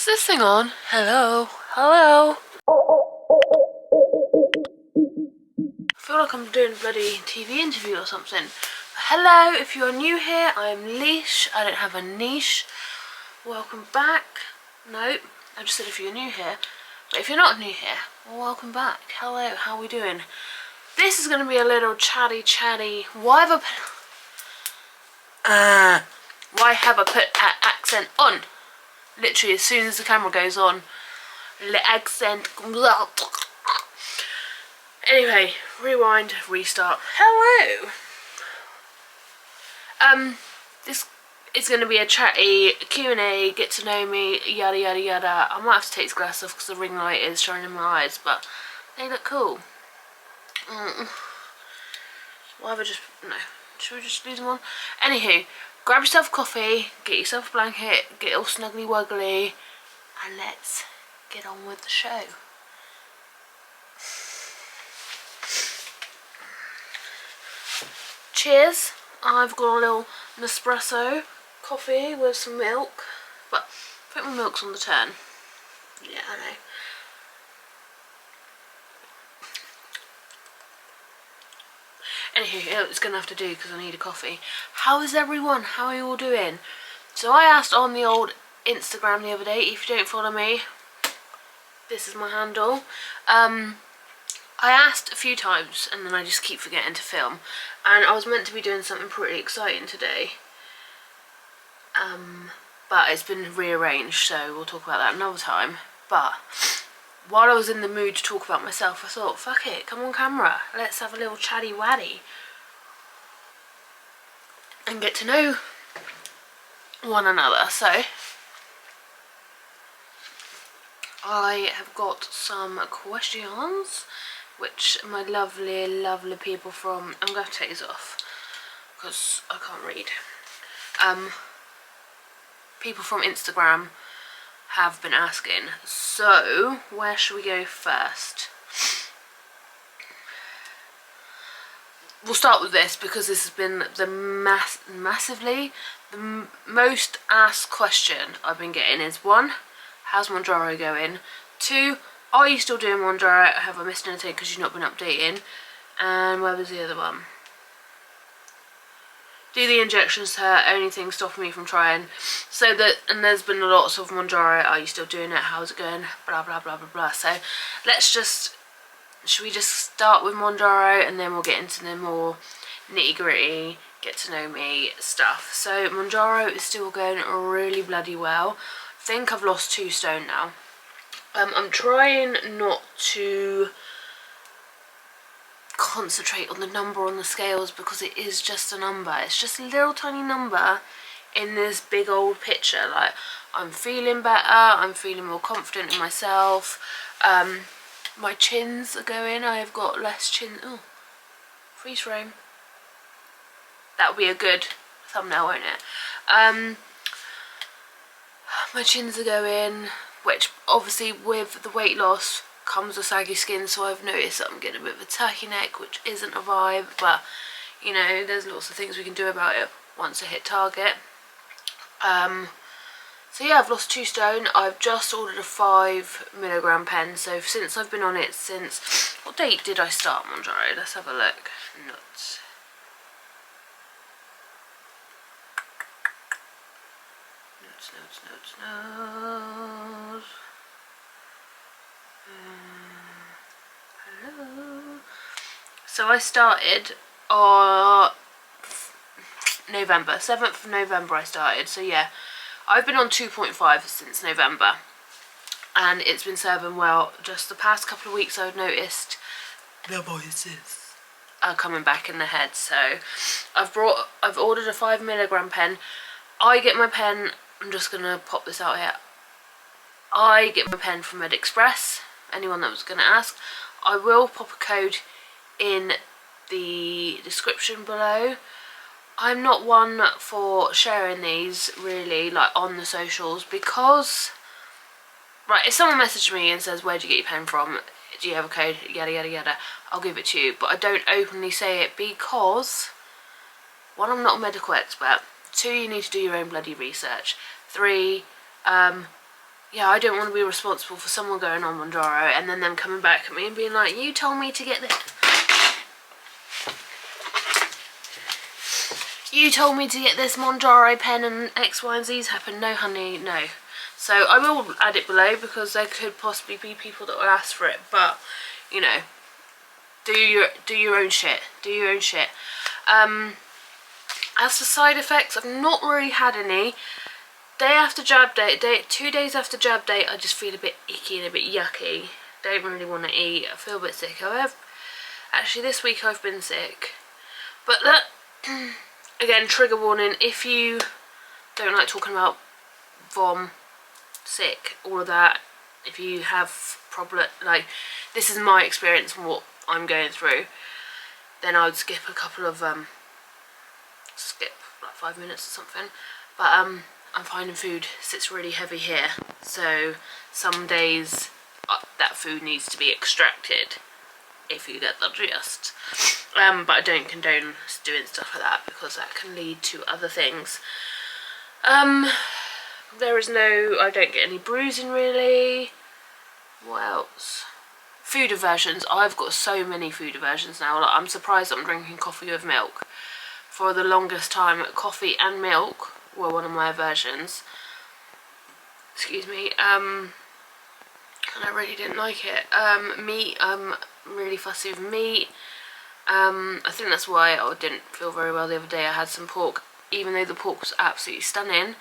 Is this thing on? Hello? Hello? I feel like I'm doing a bloody TV interview or something. Hello, if you're new here, I'm Leash. I don't have a niche. Welcome back. Nope, I just said if you're new here. But if you're not new here, well, welcome back. Hello, how are we doing? This is going to be a little chatty. Why have I put an accent on? Literally, as soon as the camera goes on, the accent comes out. Anyway, rewind, restart. Hello. This is going to be a chatty Q&A, get to know me, yada yada yada. I might have to take this glass off because the ring light is shining in my eyes, but they look cool. Why have I just... no. Should we just leave them on? Anywho, grab yourself a coffee, get yourself a blanket, get all snuggly wuggly, and let's get on with the show. Cheers. I've got a little Nespresso coffee with some milk, but I think my milk's on the turn. Yeah, I know. Anywho, it's gonna have to do because I need a coffee. How is everyone? How are you all doing? So I asked on the old Instagram the other day, if you don't follow me, this is my handle. I asked a few times and then I just keep forgetting to film. And I was meant to be doing something pretty exciting today. But it's been rearranged, so we'll talk about that another time. But while I was in the mood to talk about myself, I thought, fuck it, come on camera, let's have a little chatty waddy and get to know one another. So I have got some questions which my lovely people from... I'm going to take these off because I can't read. People from Instagram have been asking. So where should we go first? We'll start with this because this has been the massively the most asked question I've been getting is 1, how's Monjaro going? 2, are you still doing Monjaro? Have I missed anything because you've not been updating? And where was the other one? Do the injections hurt? Anything stopping me from trying? So that, and there's been lots of Monjaro. Are you still doing it? How's it going? Blah blah blah blah blah. So let's just, should we just start with Monjaro and then we'll get into the more nitty gritty, get to know me stuff. So Monjaro is still going really bloody well. I think I've lost 2 stone now. I'm trying not to concentrate on the number on the scales because it is just a number. It's just a little tiny number in this big old picture. Like, I'm feeling better, I'm feeling more confident in myself. My chins are going, I have got less chin. Oh, freeze frame. That'll be a good thumbnail, won't it? My chins are going, which obviously with the weight loss comes with saggy skin, so I've noticed that I'm getting a bit of a turkey neck, which isn't a vibe, but you know, there's lots of things we can do about it once I hit target. So yeah, I've lost 2 stone. I've just ordered a 5 milligram pen, so since I've been on it since, what date did I start Monjaro? Let's have a look. Nuts. Notes. Hello. So I started November, 7th of November I started. So yeah, I've been on 2.5 since November and it's been serving well. Just the past couple of weeks I've noticed the voices are coming back in the head. So I've ordered a 5 milligram pen. I get my pen, I'm just gonna pop this out here. I get my pen from MedExpress. Anyone that was gonna ask, I will pop a code in the description below. I'm not one for sharing these really like on the socials because, right, if someone messaged me and says where'd you get your pen from, do you have a code, yada yada yada, I'll give it to you, but I don't openly say it because 1, I'm not a medical expert, 2, you need to do your own bloody research, 3, yeah, I don't want to be responsible for someone going on Monjaro and then them coming back at me and being like, you told me to get this. You told me to get this Monjaro pen and X, Y and Z's happened. No, honey, no. So I will add it below because there could possibly be people that will ask for it. But, you know, do your own shit. Do your own shit. As for side effects, I've not really had any. Day after jab date, 2 days after jab date, I just feel a bit icky and a bit yucky. Don't really want to eat. I feel a bit sick. Actually, this week I've been sick. But that... Again, trigger warning, if you don't like talking about vom, sick, all of that, if you have like, this is my experience and what I'm going through, then I would skip a couple of, skip like 5 minutes or something. But I'm finding food sits really heavy here, so some days that food needs to be extracted if you get the gist. But I don't condone doing stuff like that because that can lead to other things. There is no, I don't get any bruising really. What else? Food aversions. I've got so many food aversions now. Like, I'm surprised I'm drinking coffee with milk. For the longest time, coffee and milk were one of my aversions. Excuse me. And I really didn't like it. Meat, I'm really fussy with meat. I think that's why I didn't feel very well the other day. I had some pork, even though the pork was absolutely stunning,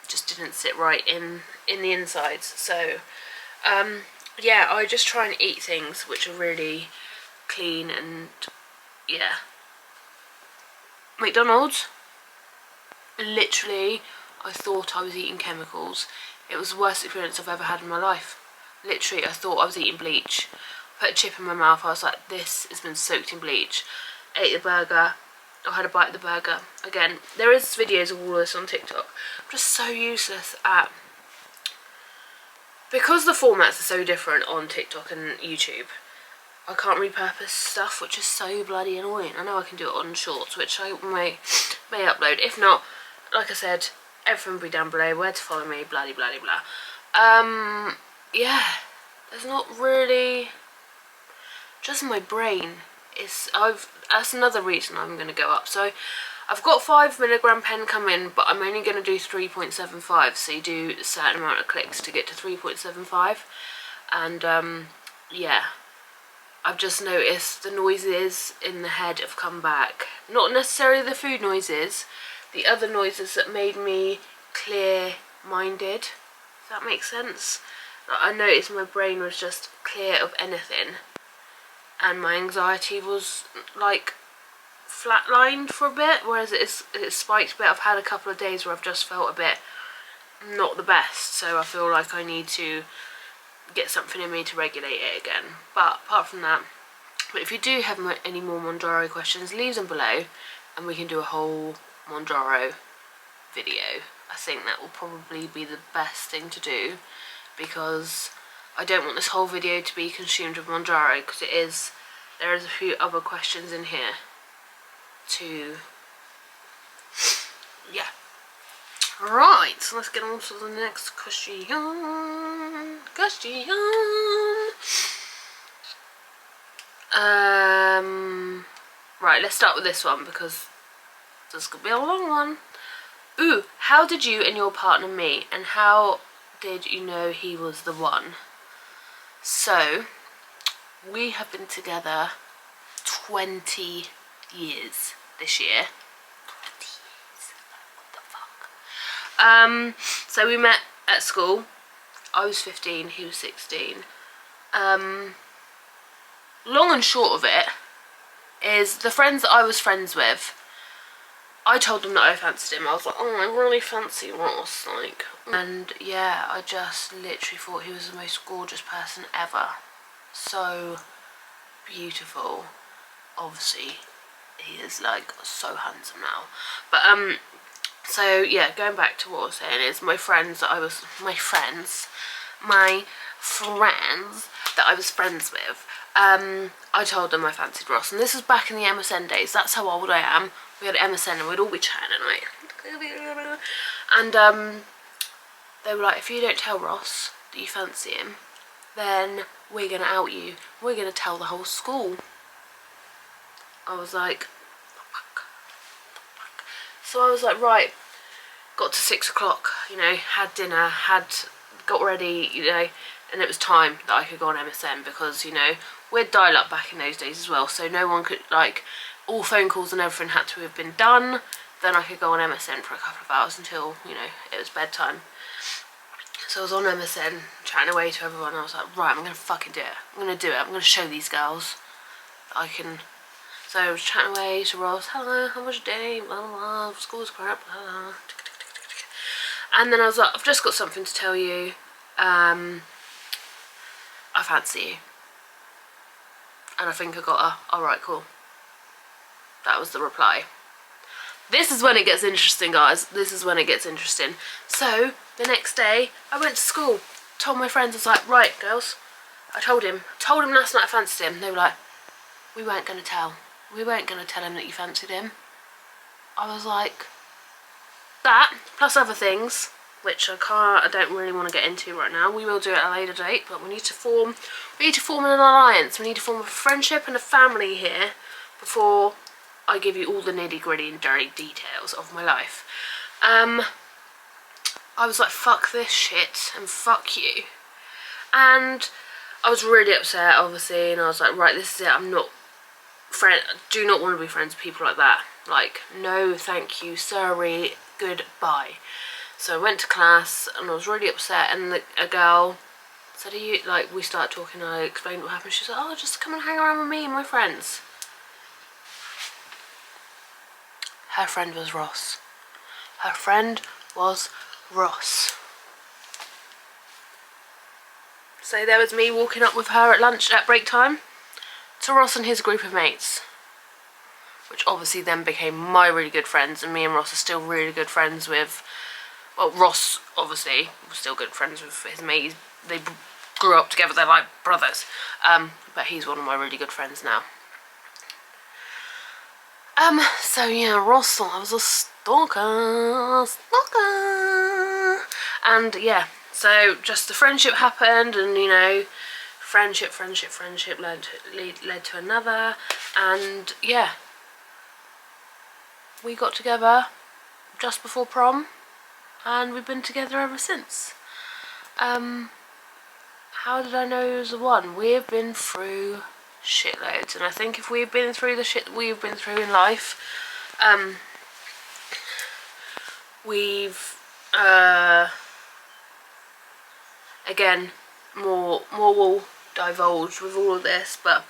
just didn't sit right in the insides. So yeah, I just try and eat things which are really clean. And yeah, McDonald's, literally I thought I was eating chemicals. It was the worst experience I've ever had in my life. Literally, I thought I was eating bleach. Put a chip in my mouth, I was like, this has been soaked in bleach. Ate the burger, I had a bite of the burger. Again, there is videos of all this on TikTok. I'm just so useless at... Because the formats are so different on TikTok and YouTube, I can't repurpose stuff, which is so bloody annoying. I know I can do it on shorts, which I may upload. If not, like I said, everything will be down below, where to follow me, blah blah blah blah. Yeah, there's not really... Just my brain is... That's another reason I'm going to go up. So I've got 5mg pen coming, but I'm only going to do 3.75. So you do a certain amount of clicks to get to 3.75. And yeah, I've just noticed the noises in the head have come back. Not necessarily the food noises, the other noises that made me clear-minded. Does that make sense? Like, I noticed my brain was just clear of anything. And my anxiety was like flatlined for a bit, whereas it's spiked a bit. I've had a couple of days where I've just felt a bit not the best, so I feel like I need to get something in me to regulate it again. But apart from that, but if you do have any more Monjaro questions, leave them below and we can do a whole Monjaro video. I think that will probably be the best thing to do, because I don't want this whole video to be consumed with Monjaro, because there is a few other questions in here to, yeah. Right, so let's get on to the next question. Right, let's start with this one because this could be a long one. Ooh, how did you and your partner meet, and how did you know he was the one? So, we have been together 20 years this year. 20 years, what the fuck? So we met at school. I was 15, he was 16. Long and short of it is, the friends that I was friends with, I told them that I fancied him. I was like, oh, I really fancy Ross, like. And yeah, I just literally thought he was the most gorgeous person ever. So beautiful. Obviously, he is like so handsome now. But so yeah, going back to what I was saying is, my friends that I was with, I told them I fancied Ross, and this was back in the MSN days. That's how old I am. We had MSN and we'd all be chatting at night. And They were like, if you don't tell Ross that you fancy him, then we're going to out you. We're going to tell the whole school. I was like, fuck. So I was like, right, got to 6 o'clock, you know, had dinner, got ready, you know, and it was time that I could go on MSN because, you know, we'd dial up back in those days as well, so no one could, like, all phone calls and everything had to have been done. Then I could go on MSN for a couple of hours until, you know, it was bedtime. So I was on MSN, chatting away to everyone. I was like, right, I'm going to fucking do it. I'm going to do it. I'm going to show these girls that I can. So I was chatting away to Ross. Hello, how was your day? Blah, blah, blah. School's crap. Blah, blah. And then I was like, I've just got something to tell you. I fancy you. And I think I got a, alright, cool. That was the reply. This is when it gets interesting, guys. This is when it gets interesting. So, the next day, I went to school. Told my friends, I was like, right, girls. I told him last night I fancied him. They were like, we weren't going to tell. We weren't going to tell him that you fancied him. I was like, that, plus other things, which I don't really want to get into right now. We will do it at a later date, but we need to form an alliance. We need to form a friendship and a family here before I give you all the nitty gritty and dirty details of my life. I was like, fuck this shit and fuck you. And I was really upset, obviously, and I was like, right, this is it. I'm not do not want to be friends with people like that. Like, no, thank you, sorry, goodbye. So I went to class and I was really upset, and a girl said, are you, like, we started talking and I explained what happened. She said, oh, just come and hang around with me and my friends. Her friend was Ross. Her friend was Ross. So there was me walking up with her at lunch at break time to Ross and his group of mates, which obviously then became my really good friends, and me and Ross are still really good friends with, well, Ross obviously was still good friends with his mate. They grew up together, they're like brothers, but he's one of my really good friends now. So yeah, Ross thought I was a stalker, and yeah, so just the friendship happened, and you know, friendship led to another, and yeah, we got together just before prom, and we've been together ever since. How did I know he was the one? We've been through shitloads, and I think if we've been through the shit that we've been through in life, we've again, more will divulge with all of this, but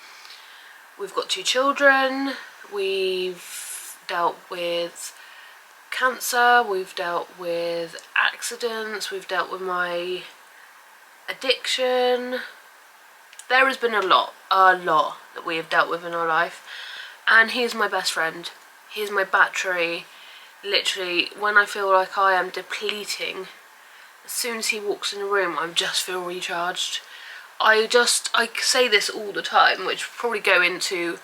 we've got 2 children, we've dealt with cancer, we've dealt with accidents, we've dealt with my addiction. There has been a lot that we have dealt with in our life, and he is my best friend. He is my battery. Literally, when I feel like I am depleting, as soon as he walks in the room, I just feel recharged. I say this all the time, which will probably go into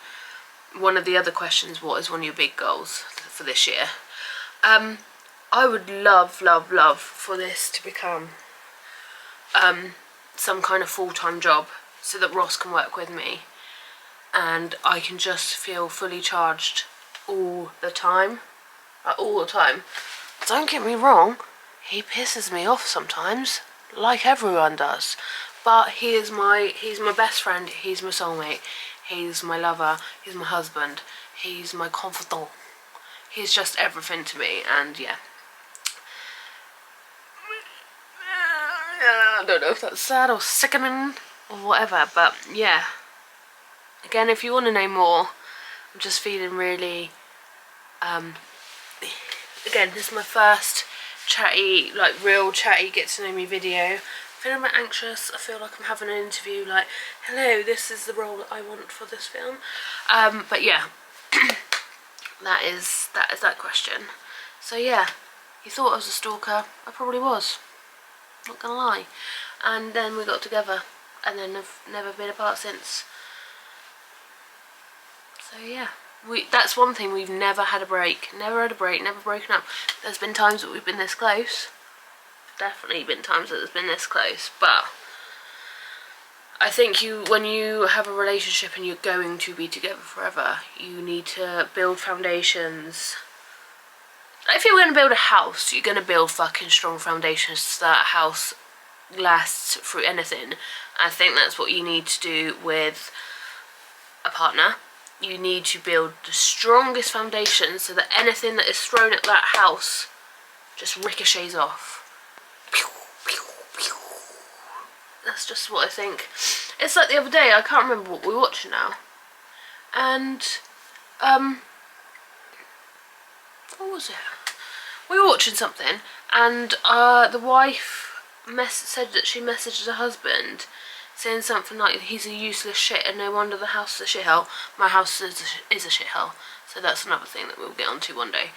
one of the other questions, what is one of your big goals for this year? I would love for this to become some kind of full-time job, so that Ross can work with me and I can just feel fully charged all the time. Don't get me wrong, he pisses me off sometimes, like everyone does, but he's my best friend, he's my soulmate, he's my lover, he's my husband, he's my confidant, he's just everything to me. And yeah, I don't know if that's sad or sickening or whatever, but yeah, again, if you want to know more, I'm just feeling really again, this is my first chatty, like real chatty get to know me video. I'm feeling a bit anxious. I feel like I'm having an interview, like, hello, this is the role that I want for this film. But yeah, that is that question. So yeah, you thought I was a stalker, I probably was, not gonna lie. And then we got together, and then have never been apart since. So yeah, that's one thing, we've never had a break, never broken up. There's been times that we've been this close, definitely been times that it's been this close, but I think when you have a relationship and you're going to be together forever, you need to build foundations. If you're going to build a house, you're going to build fucking strong foundations so that house lasts through anything. I think that's what you need to do with a partner. You need to build the strongest foundation so that anything that is thrown at that house just ricochets off. That's just what I think. It's like the other day, I can't remember what we were watching now, and what was it? We were watching something, and the wife said that she messaged her husband saying something like, he's a useless shit and no wonder the house is a shithole. My house is a shithole, so that's another thing that we'll get onto one day.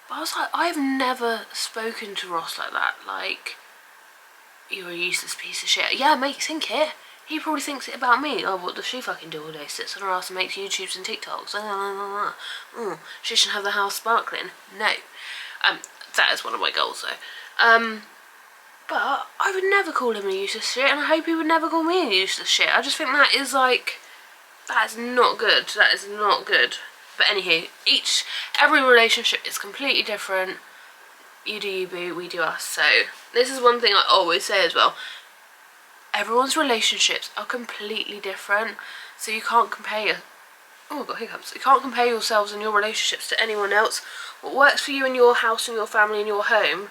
But I was like, I've never spoken to Ross like that. Like, you're a useless piece of shit. Yeah, mate, think it. He probably thinks it about me. Oh, what does she fucking do all day? Sits on her ass and makes YouTubes and TikToks. She should have the house sparkling. No. That is one of my goals, though. But I would never call him a useless shit, and I hope he would never call me a useless shit. I just think that is like, that is not good. That is not good. But anywho, every relationship is completely different. You do you, boo, we do us. So this is one thing I always say as well. Everyone's relationships are completely different, so you can't compare I've got hiccups. You can't compare yourselves and your relationships to anyone else. What works for you in your house and your family and your home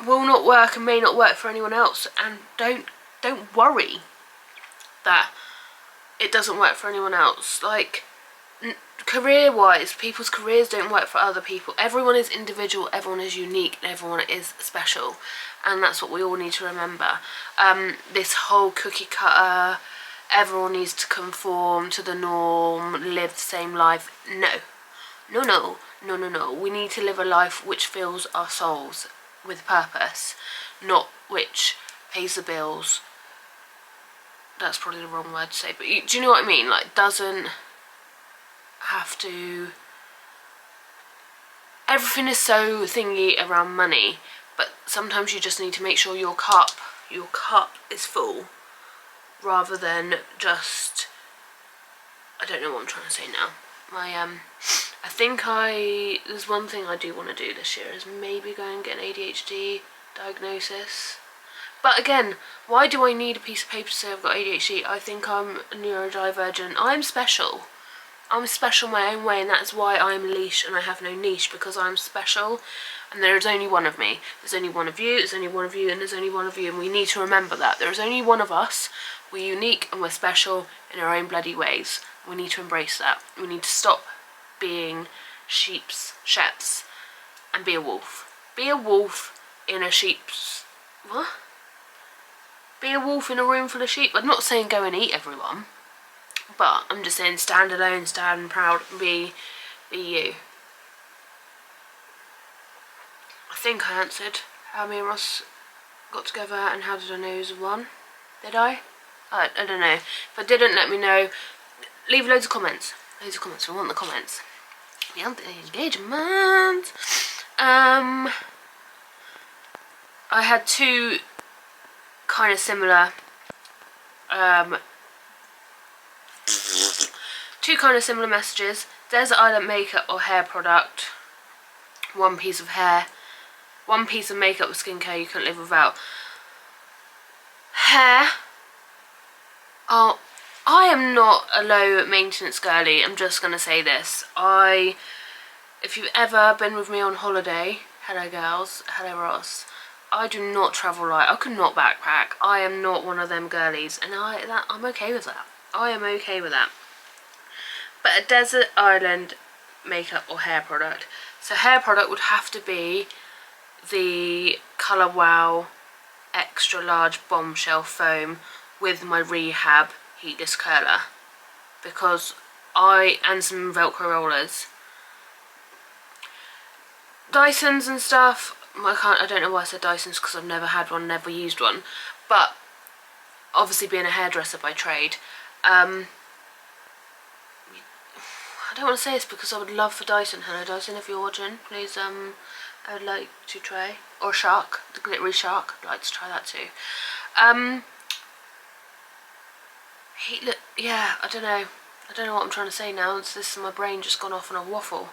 will not work and may not work for anyone else. And don't worry that it doesn't work for anyone else. Like, career-wise, people's careers don't work for other people. Everyone is individual, everyone is unique, and everyone is special. And that's what we all need to remember. This whole cookie cutter, everyone needs to conform to the norm, live the same life. No. We need to live a life which fills our souls with purpose, not which pays the bills. That's probably the wrong word to say, but do you know what I mean? Like, doesn't have to. Everything is so thingy around money, but sometimes you just need to make sure your cup is full, rather than just, I don't know what I'm trying to say now. I think there's one thing I do want to do this year is maybe go and get an ADHD diagnosis. But again, why do I need a piece of paper to say I've got ADHD? I think I'm neurodivergent. I'm special. I'm special my own way, and that's why I'm leash and I have no niche, because I'm special and there is only one of me. There's only one of you, there's only one of you, and there's only one of you, and we need to remember that. There is only one of us. We're unique and we're special in our own bloody ways. We need to embrace that. We need to stop being sheps and be a wolf. Be a wolf in a sheep's... What? Be a wolf in a room full of sheep. I'm not saying go and eat everyone, but I'm just saying stand alone, stand proud, and be you. I think I answered how me and Ross got together and how did I know he was one. Did I? I don't know. If I didn't, let me know. Leave loads of comments. We want the comments. We want the engagement. I had two kind of similar messages. Desert Island makeup or hair product. One piece of hair. One piece of makeup or skincare you couldn't live without. Hair. Oh, I am not a low maintenance girly. I'm just going to say this. If you've ever been with me on holiday, hello girls, hello Ross, I do not travel light. I could not backpack. I am not one of them girlies, and I'm okay with that. I am okay with that. But a desert island makeup or hair product. So hair product would have to be the Colour Wow extra large bombshell foam with my Rehab heatless curler, because and some Velcro rollers. Dysons and stuff, I don't know why I said Dysons, because I've never had one, never used one, but obviously being a hairdresser by trade, I don't want to say this because I would love for Dyson. Hello Dyson, if you're watching, please I would like to try, or Shark, the glittery Shark, I'd like to try that too. Yeah, I don't know what I'm trying to say now. This is my brain just gone off on a waffle.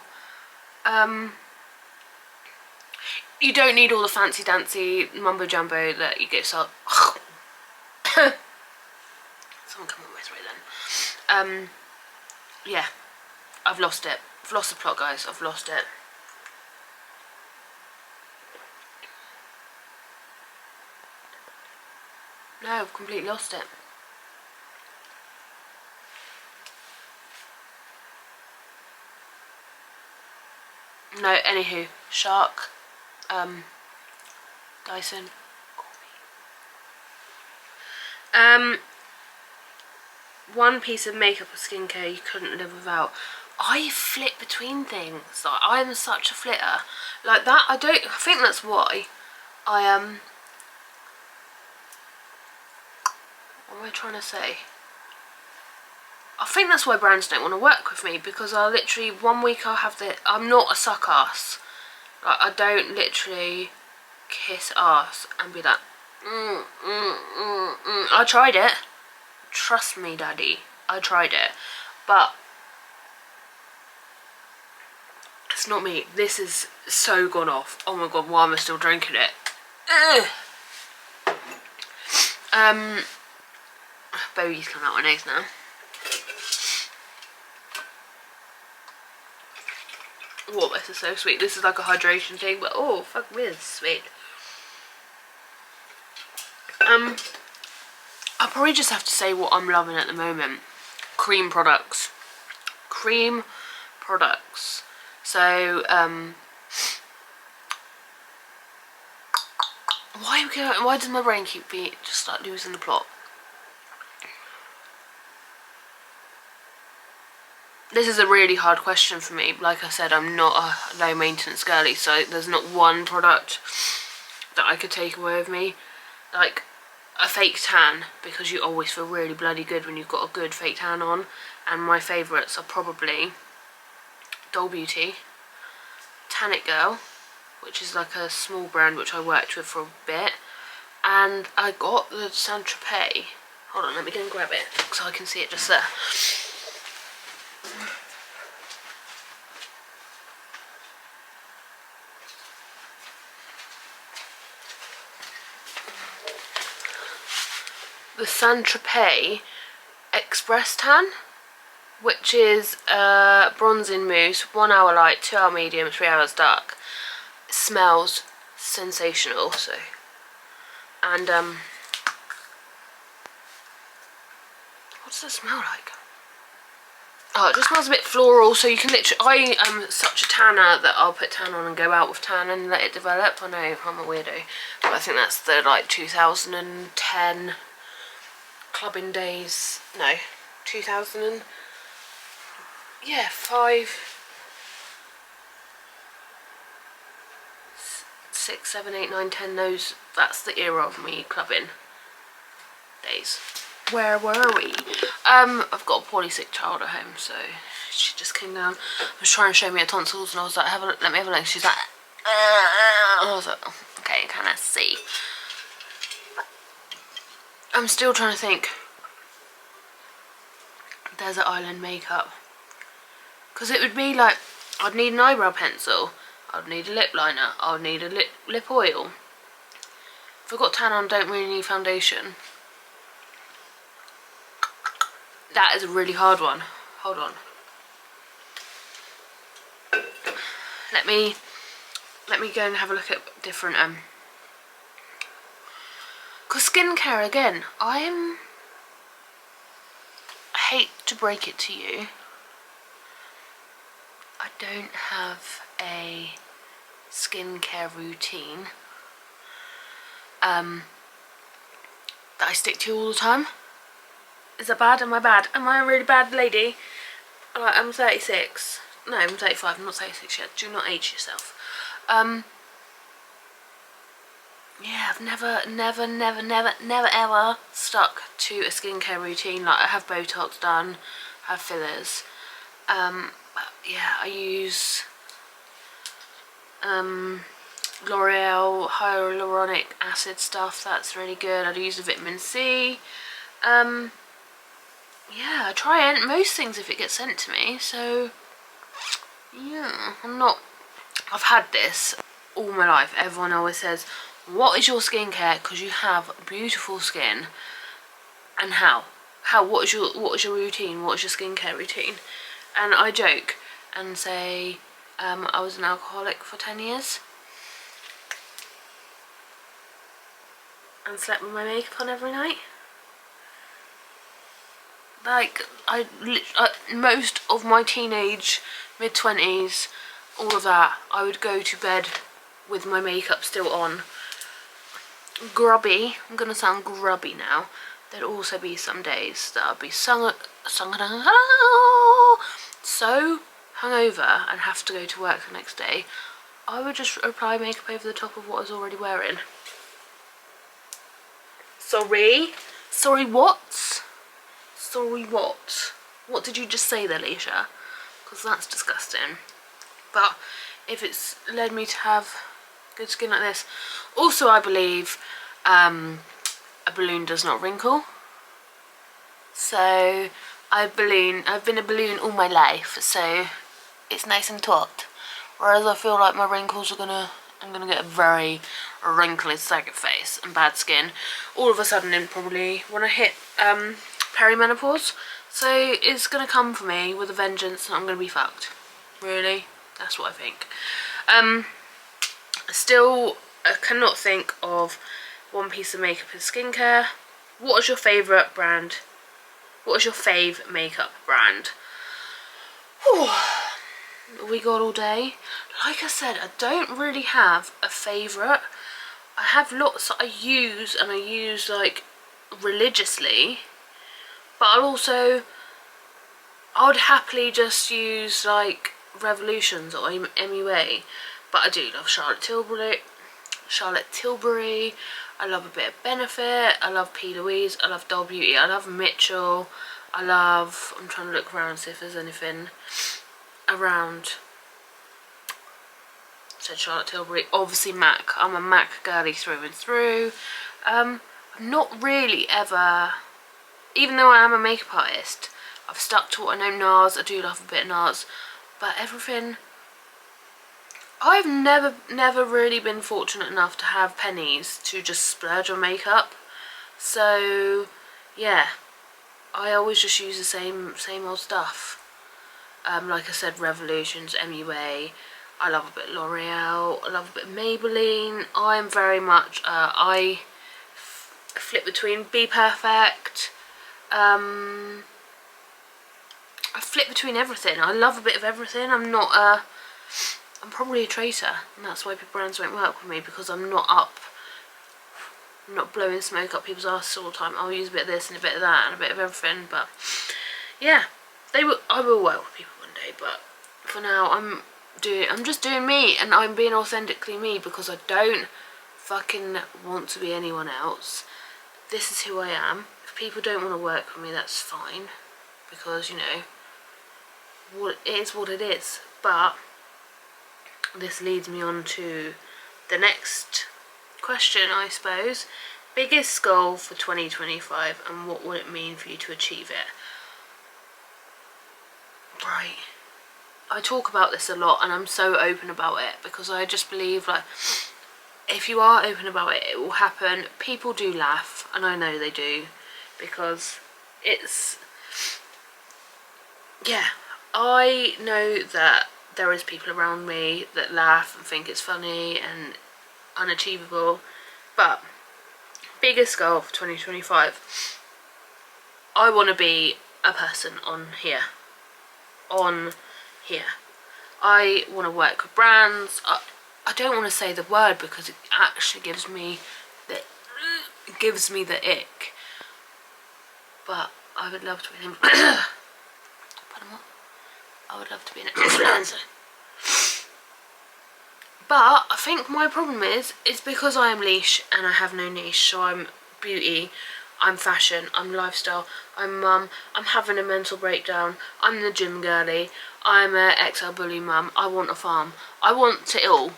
You don't need all the fancy dancy mumbo jumbo that you get. So someone come on my throat then. Yeah, I've lost it. I've lost the plot, guys. I've lost it. No, I've completely lost it. No, anywho, Shark, Dyson, one piece of makeup or skincare you couldn't live without. I flit between things. Like, I'm such a flitter. Like that, I think that's why I what am I trying to say? I think that's why brands don't want to work with me, because I literally, one week I'll have I'm not a suck ass. Like, I don't literally kiss ass and be like, I tried it. Trust me, daddy. I tried it. But it's not me. This is so gone off. Oh my god, why am I still drinking it? Baby's coming out my nose now. Oh, this is so sweet. This is like a hydration thing, but oh, fuck me, it's sweet. I'll probably just have to say what I'm loving at the moment. Cream products. Cream products. So, why does my brain keep just like losing the plot? This is a really hard question for me. Like I said, I'm not a low maintenance girly, so there's not one product that I could take away with me. Like a fake tan, because you always feel really bloody good when you've got a good fake tan on. And my favourites are probably Doll Beauty, Tannic Girl, which is like a small brand which I worked with for a bit, and I got the Saint-Tropez. Hold on, let me go and grab it so I can see it just there. The Saint-Tropez Express Tan, which is bronzing mousse, 1 hour light, 2 hour medium, 3 hours dark. It smells sensational. So, and what does it smell like? Oh, it just smells a bit floral. So you can literally, I am such a tanner that I'll put tan on and go out with tan and let it develop. I know I'm a weirdo, but I think that's the like 2010 clubbing days. No, 2000 yeah, 5, 6, 7, 8, 9, 10, that's the era of me clubbing days. Where were we? I've got a poorly sick child at home, so she just came down. Was trying to show me her tonsils, and I was like, let me have a look. She's like, and I was like, oh, okay, can I see? I'm still trying to think. Desert Island makeup. Because it would be like, I'd need an eyebrow pencil, I'd need a lip liner, I'd need a lip oil. If I've got tan on, don't really need foundation. That is a really hard one. Hold on. Let me go and have a look at different because skincare again, I hate to break it to you, I don't have a skincare routine that I stick to all the time. Is that bad? Am I bad? Am I a really bad lady? Like, I'm 36. No, I'm 35. I'm not 36 yet. Do not age yourself. Yeah, I've never ever stuck to a skincare routine. Like, I have Botox done, I have fillers. I yeah, I use L'Oreal hyaluronic acid stuff. That's really good. I use the vitamin C. Yeah, I try most things if it gets sent to me. So yeah, I've had this all my life. Everyone always says, what is your skincare? Because you have beautiful skin. And what is your routine? What is your skincare routine? And I joke and say I was an alcoholic for 10 years and slept with my makeup on every night. Like, most of my teenage, mid-20s, all of that, I would go to bed with my makeup still on. Grubby, I'm gonna sound grubby now. There'd also be some days that I'd be so hungover and have to go to work the next day, I would just apply makeup over the top of what I was already wearing. Sorry what? Sorry what? What did you just say there, Leisha? Because that's disgusting. But if it's led me to have good skin like this. Also, I believe a balloon does not wrinkle. So I've been a balloon all my life, so it's nice and taut. Whereas I feel like my wrinkles are I'm gonna get a very wrinkly saggy face and bad skin all of a sudden, and probably when I hit perimenopause. So it's gonna come for me with a vengeance, and I'm gonna be fucked. Really, that's what I think. Still, I cannot think of one piece of makeup and skincare. What is your favourite brand? What is your fave makeup brand? Whew. We got all day. Like I said, I don't really have a favourite. I have lots that I use, and I use like religiously. But I would happily just use like Revolutions or MUA. But I do love Charlotte Tilbury. I love a bit of Benefit. I love P. Louise. I love Doll Beauty. I love Mitchell. I'm trying to look around and see if there's anything around. So Charlotte Tilbury. Obviously MAC. I'm a MAC girly through and through. I'm not really ever, even though I am a makeup artist, I've stuck to what I know. NARS. I do love a bit of NARS. But everything, I've never really been fortunate enough to have pennies to just splurge on makeup. So yeah, I always just use the same old stuff. Like I said, Revolutions, MUA. I love a bit of L'Oreal. I love a bit of Maybelline. I'm very much I flip between Be Perfect. I flip between everything. I love a bit of everything. I'm probably a traitor, and that's why brands won't work with me, because I'm not blowing smoke up people's asses all the time. I'll use a bit of this and a bit of that and a bit of everything. But yeah, I will work with people one day, but for now I'm just doing me, and I'm being authentically me, because I don't fucking want to be anyone else. This is who I am. If people don't want to work with me, that's fine, because you know, it is what it is. But this leads me on to the next question, I suppose. Biggest goal for 2025, and what would it mean for you to achieve it? Right. I talk about this a lot, and I'm so open about it, because I just believe, like, if you are open about it, it will happen. People do laugh, and I know they do, because it's, yeah, I know that there is people around me that laugh and think it's funny and unachievable. But biggest goal for 2025, I want to be a person on here. I want to work with brands. I don't want to say the word, because it actually gives me the ick. But I would love to be an I would love to be an influencer. But I think my problem is because I am leash and I have no niche, so I'm beauty. I'm fashion, I'm lifestyle, I'm mum, I'm having a mental breakdown, I'm the gym girly, I'm a XL bully mum, I want a farm. I want it all.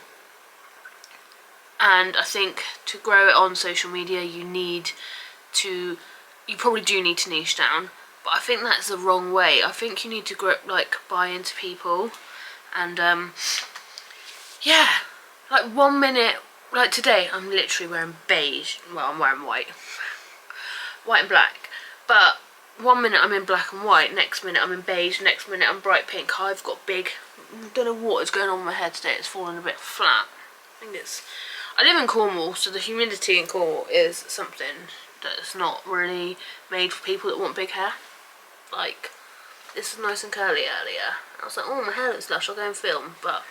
And I think to grow it on social media you probably do need to niche down, but I think that's the wrong way. I think you need to grow, like, buy into people. And yeah, like 1 minute, like today I'm literally wearing beige, well I'm wearing white and black, but 1 minute I'm in black and white, next minute I'm in beige, next minute I'm bright pink. I've got big, I don't know what is going on with my hair today, it's falling a bit flat. I live in Cornwall, so the humidity in Cornwall is something that's not really made for people that want big hair. Like, this is nice and curly earlier. I was like, oh, my hair looks lush, I'll go and film. But,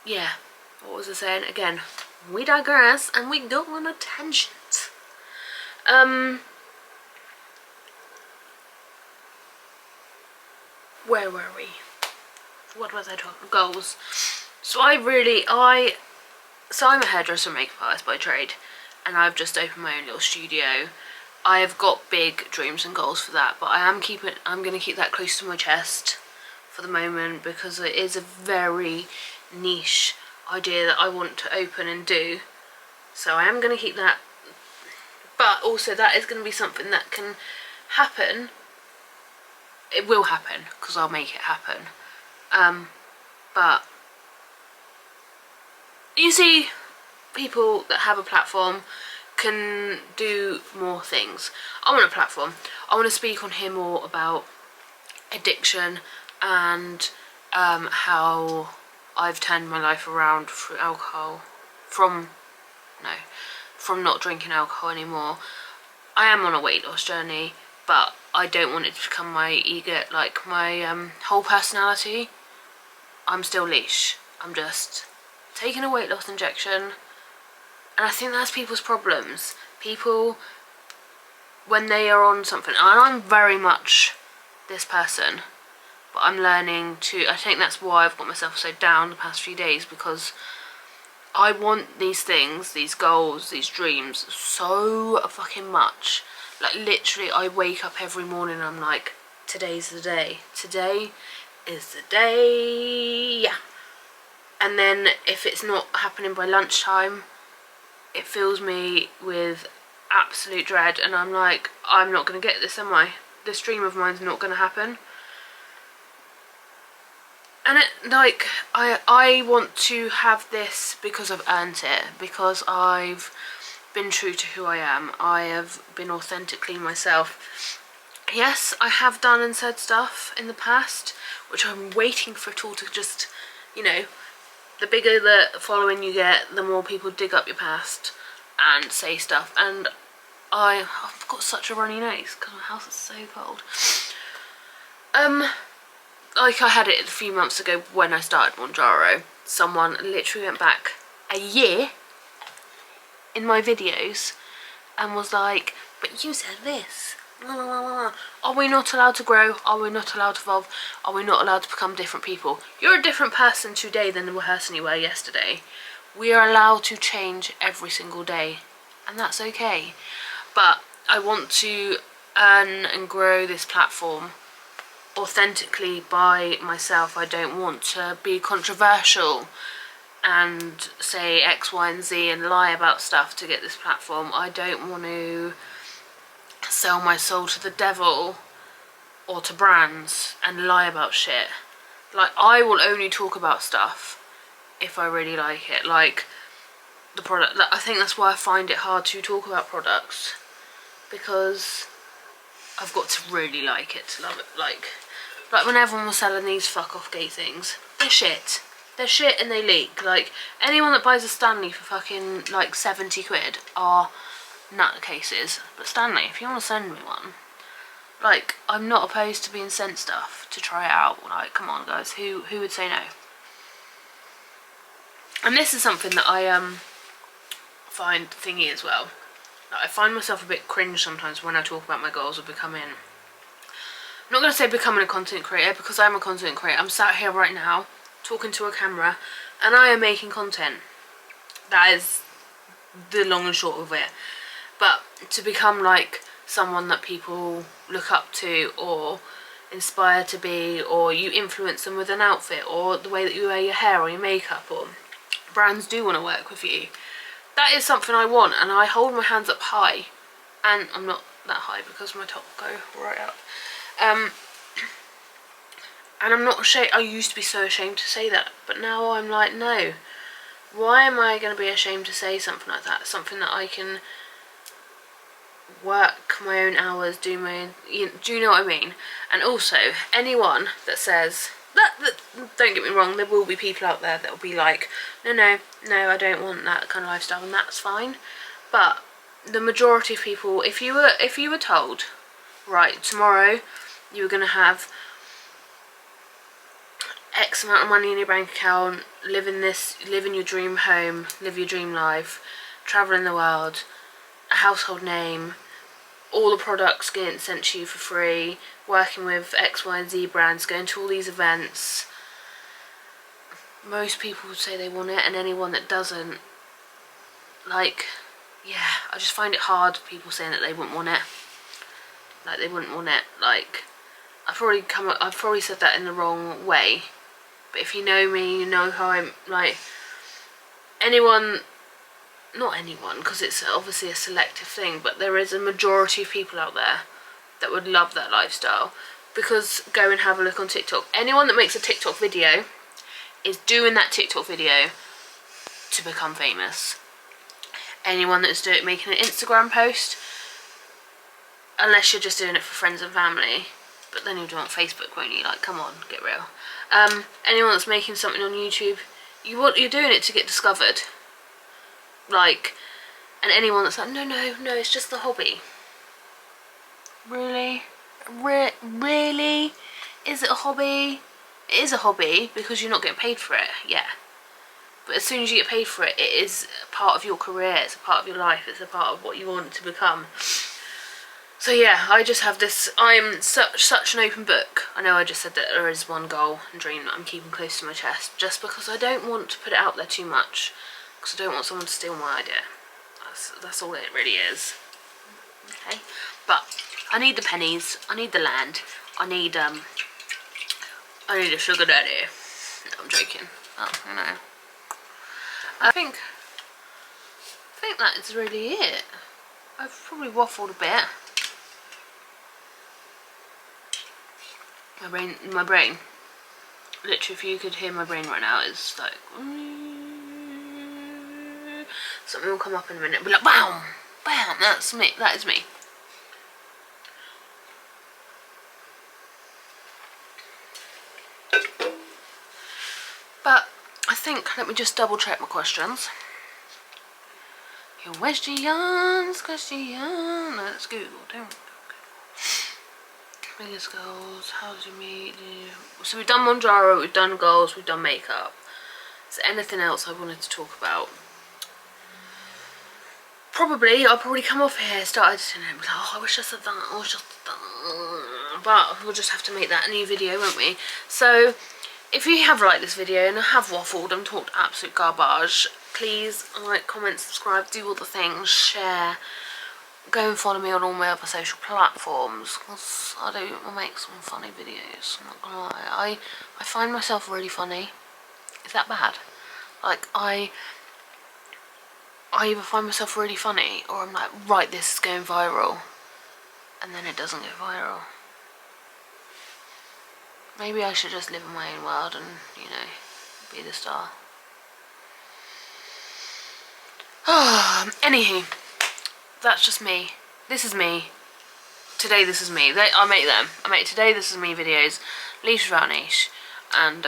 yeah, what was I saying? Again, we digress and we go on a tangent. Where were we? What was I talking? Goals. So I'm a hairdresser and makeup artist by trade, and I've just opened my own little studio. I have got big dreams and goals for that, but I'm going to keep that close to my chest for the moment, because it is a very niche idea that I want to open and do. So I am going to keep that, but also that is going to be something that can happen. It will happen, because I'll make it happen. But you see, people that have a platform can do more things. I want a platform. I want to speak on here more about addiction and how I've turned my life around through alcohol, from not drinking alcohol anymore. I am on a weight loss journey, but I don't want it to become my ego, like my whole personality. I'm still leash. I'm just taking a weight loss injection. And I think that's people's problems. People, when they are on something, and I'm very much this person, but I'm learning to, I think that's why I've got myself so down the past few days, because I want these things, these goals, these dreams so fucking much. Like, literally, I wake up every morning and I'm like, today's the day. Today is the day, yeah. And then if it's not happening by lunchtime, it fills me with absolute dread, and I'm like, I'm not going to get this, am I? This dream of mine's not going to happen. And it, like, I want to have this because I've earned it, because I've been true to who I am. I have been authentically myself. Yes, I have done and said stuff in the past, which I'm waiting for it all to just, you know, the bigger the following you get, the more people dig up your past and say stuff. And I've got such a runny nose because my house is so cold. Like I had it a few months ago when I started Monjaro. Someone literally went back a year in my videos and was like, but you said this. Are we not allowed to grow? Are we not allowed to evolve? Are we not allowed to become different people? You're a different person today than the person you were yesterday. We are allowed to change every single day, and that's okay. But I want to earn and grow this platform authentically by myself. I don't want to be controversial and say X, Y and Z and lie about stuff to get this platform. I don't want to sell my soul to the devil or to brands and lie about shit. Like, I will only talk about stuff if I really like it. Like the product, I think that's why I find it hard to talk about products, because I've got to really like it to love it. Like when everyone was selling these fuck off gay things, they're shit. They're shit and they leak. Like, anyone that buys a Stanley for fucking like 70 quid are nutcases. But Stanley, if you want to send me one, like, I'm not opposed to being sent stuff to try it out. Like, come on guys, who would say no? And this is something that I find thingy as well. Like, I find myself a bit cringe sometimes when I talk about my goals of becoming, I'm not going to say becoming a content creator, because I'm a content creator. I'm sat here right now talking to a camera and I am making content. That is the long and short of it. but to become like someone that people look up to or inspire to be, or you influence them with an outfit or the way that you wear your hair or your makeup, or brands do want to work with you. That is something I want, and I hold my hands up high, and I'm not that high because my top will go right up. And I'm not ashamed. I used to be so ashamed to say that, but now I'm like, no. Why am I going to be ashamed to say something like that? Something that I can work my own hours, do my own, do you know what I mean? And also, anyone that says that, don't get me wrong, there will be people out there that will be like, no, I don't want that kind of lifestyle, and that's fine. But the majority of people, if you were told, right, tomorrow you were going to have X amount of money in your bank account, live in your dream home, live your dream life, travel in the world, a household name, all the products getting sent to you for free, working with X, Y and Z brands, going to all these events. Most people would say they want it, and anyone that doesn't, like, yeah, I just find it hard, people saying that they wouldn't want it. Like, they wouldn't want it. Like, I've probably said that in the wrong way. But if you know me, you know how I'm, like, anyone, not anyone, because it's obviously a selective thing, but there is a majority of people out there that would love that lifestyle. Because go and have a look on TikTok. Anyone that makes a TikTok video is doing that TikTok video to become famous. Anyone that's making an Instagram post, unless you're just doing it for friends and family, but then you'll do it on Facebook, won't you? Like, come on, get real. Anyone that's making something on YouTube, you're doing it to get discovered. Like, and anyone that's like, no, it's just the hobby. Really? Really? Is it a hobby? It is a hobby because you're not getting paid for it, yeah. But as soon as you get paid for it, it is a part of your career, it's a part of your life, it's a part of what you want to become. So yeah, I just have this, I'm such an open book. I know I just said that there is one goal and dream that I'm keeping close to my chest, just because I don't want to put it out there too much, because I don't want someone to steal my idea. That's all it really is. Okay, but I need the pennies, I need the land, I need a sugar daddy. No, I'm joking. Oh, I know. I think that is really it. I've probably waffled a bit. My brain, literally, if you could hear my brain right now, it's like, something will come up in a minute, be like, bam, bam, that's me, that is me. But I think, let me just double check my questions. Your questions, let's Google, don't we? Biggest goals, how did you meet? So we've done Monjaro, we've done goals, we've done makeup. Is there anything else I wanted to talk about? I'll probably come off here, start editing it, and be like, oh, I wish I said that, I wish I said that. But we'll just have to make that a new video, won't we? So, if you have liked this video and I have waffled and talked absolute garbage, please like, comment, subscribe, do all the things, share. Go and follow me on all my other social platforms, because I make some funny videos, I'm not gonna lie. I find myself really funny. Is that bad? Like, I either find myself really funny, or I'm like, right, this is going viral, and then it doesn't go viral. Maybe I should just live in my own world and, you know, be the star. Anywho. That's just me. This is me. Today this is me. I make them. I make Today This Is Me videos, Leash Without Niche, and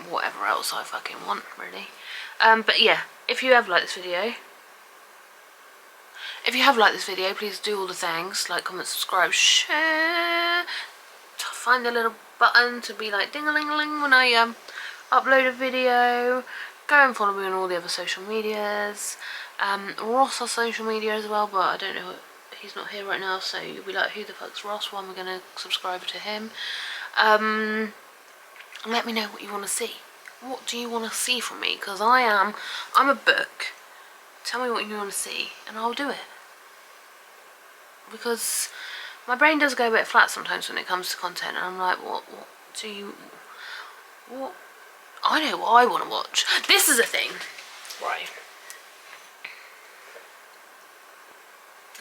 whatever else I fucking want, really. But yeah, if you have liked this video, please do all the things, like, comment, subscribe, share. Find the little button to be like ding-a-ling-a-ling when I upload a video. Go and follow me on all the other social medias. Ross has social media as well, but I don't know, he's not here right now, so you'll be like, who the fuck's Ross? Well, I'm going to subscribe to him. Let me know what you want to see. What do you want to see from me? Because I'm a book. Tell me what you want to see, and I'll do it. because my brain does go a bit flat sometimes when it comes to content, and I'm like, what do you, what, I know what I want to watch. This is a thing, right?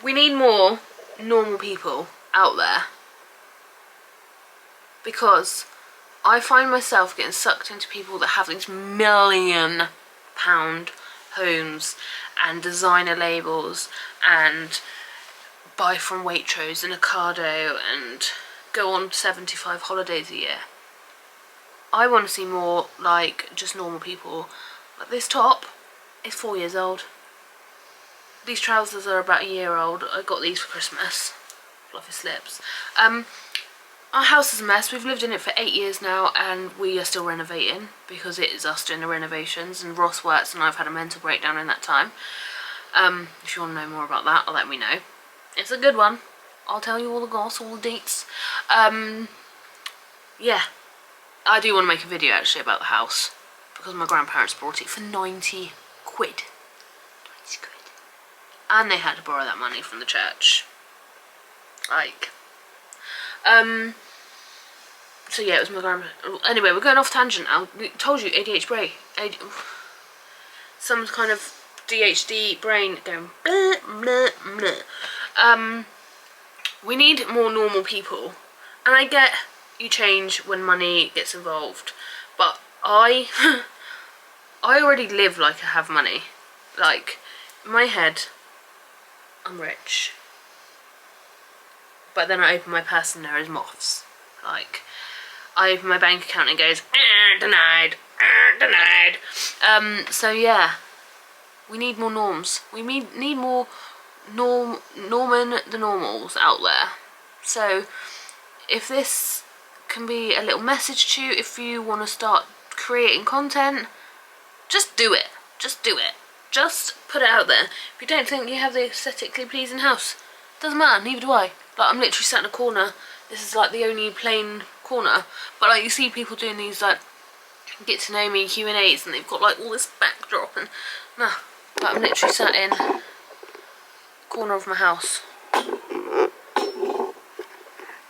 We need more normal people out there, because I find myself getting sucked into people that have these £1,000,000 homes and designer labels and buy from Waitrose and Ocado and go on 75 holidays a year. I want to see more like just normal people. Like this top is 4 years old. These trousers are about a year old. I got these for Christmas. Fluffy slips. Our house is a mess. We've lived in it for 8 years now, and we are still renovating because it is us doing the renovations, and Ross works and I've had a mental breakdown in that time. If you want to know more about that, let me know. It's a good one. I'll tell you all the goss, all the deets. Yeah, I do want to make a video actually about the house because my grandparents bought it for 90 quid. 90 quid. And they had to borrow that money from the church. Like, so yeah, it was my grandma. Anyway, we're going off tangent now. I told you, ADHD brain. Some kind of DHD brain going blah, blah, blah. We need more normal people. And I get you change when money gets involved. But I already live like I have money. Like, in my head, I'm rich. But then I open my purse and there is moths. Like, I open my bank account and it goes, denied, denied. So yeah, we need more norms. We need more Norman the normals out there. So if this can be a little message to you, if you want to start creating content, just do it. Just do it. Just put it out there. If you don't think you have the aesthetically pleasing house, doesn't matter, neither do I. Like, I'm literally sat in a corner. This is like the only plain corner, but like you see people doing these like get to know me Q&As and they've got like all this backdrop and nah, like, I'm literally sat in the corner of my house.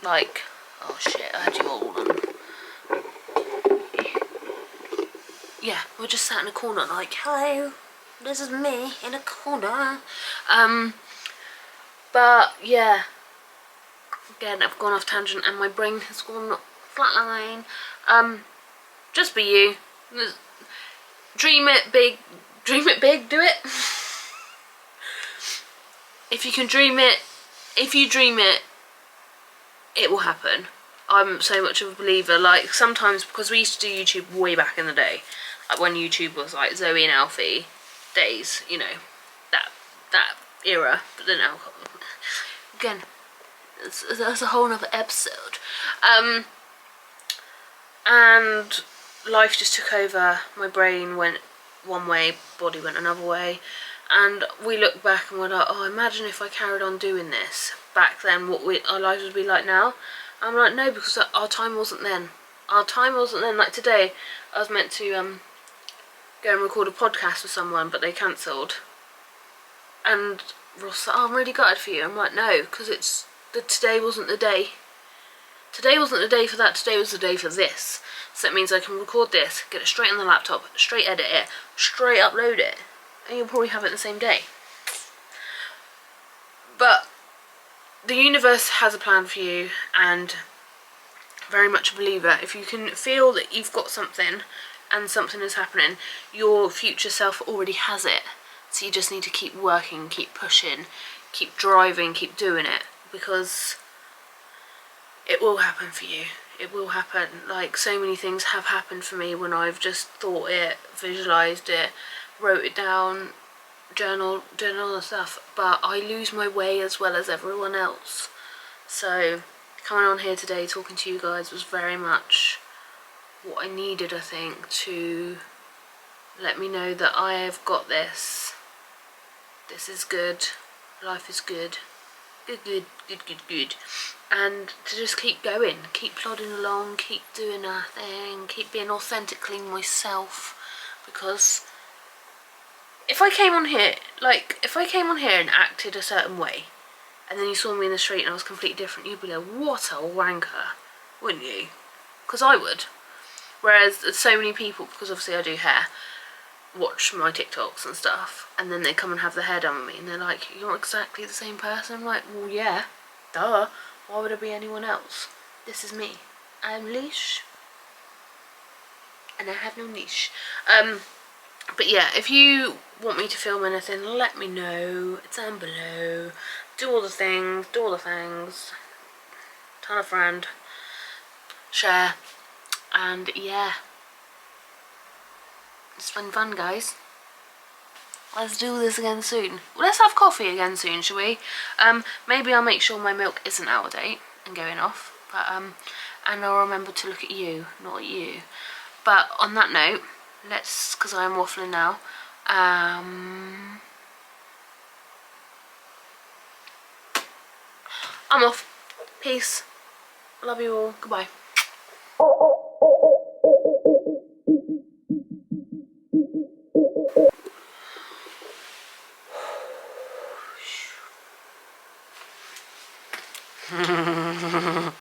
Like, oh shit, I had you all on. Yeah, we're just sat in a corner like, hello, this is me in a corner. But yeah, again, I've gone off tangent and my brain has gone flatline. Just be you. Dream it big, do it. If you can dream it, if you dream it, it will happen. I'm so much of a believer. Like, sometimes, because we used to do YouTube way back in the day, like when YouTube was like Zoe and Alfie days, you know, that era. But then now, again, that's a whole other episode. And life just took over. My brain went one way, body went another way, and we look back and we're like, oh, imagine if I carried on doing this back then, what our lives would be like now. I'm like, no, because our time wasn't then. Our time wasn't then. Like today, I was meant to go and record a podcast with someone, but they cancelled. And Ross said, oh, I'm really gutted for you. I'm like, no, because today wasn't the day. Today wasn't the day for that. Today was the day for this. So it means I can record this, get it straight on the laptop, straight edit it, straight upload it, and you'll probably have it the same day. But the universe has a plan for you, and very much a believer. If you can feel that you've got something and something is happening, your future self already has it. So you just need to keep working, keep pushing, keep driving, keep doing it, because it will happen for you. It will happen. Like, so many things have happened for me when I've just thought it, visualised it, wrote it down, journal all the stuff, but I lose my way as well as everyone else. So coming on here today talking to you guys was very much what I needed, I think, to let me know that I have got this. This is good. Life is good. Good. And to just keep going, keep plodding along, keep doing our thing, keep being authentically myself. Because if I came on here, and acted a certain way, and then you saw me in the street and I was completely different, you'd be like, what a wanker, wouldn't you? Because I would. Whereas so many people, because obviously I do hair, watch my TikToks and stuff, and then they come and have their hair done with me and they're like, you're not exactly the same person. I'm like, well yeah, duh, why would it be anyone else? This is me. I'm Leash and I have no niche. But yeah, if you want me to film anything, let me know. It's down below. Do all the things, tell a friend, share, and yeah, it's been fun, guys. Let's do this again soon. Let's have coffee again soon, shall we? Maybe I'll make sure my milk isn't out of date and going off, but and I'll remember to look at you, not at you. But on that note, let's, because I'm waffling now, I'm off. Peace. Love you all. Goodbye.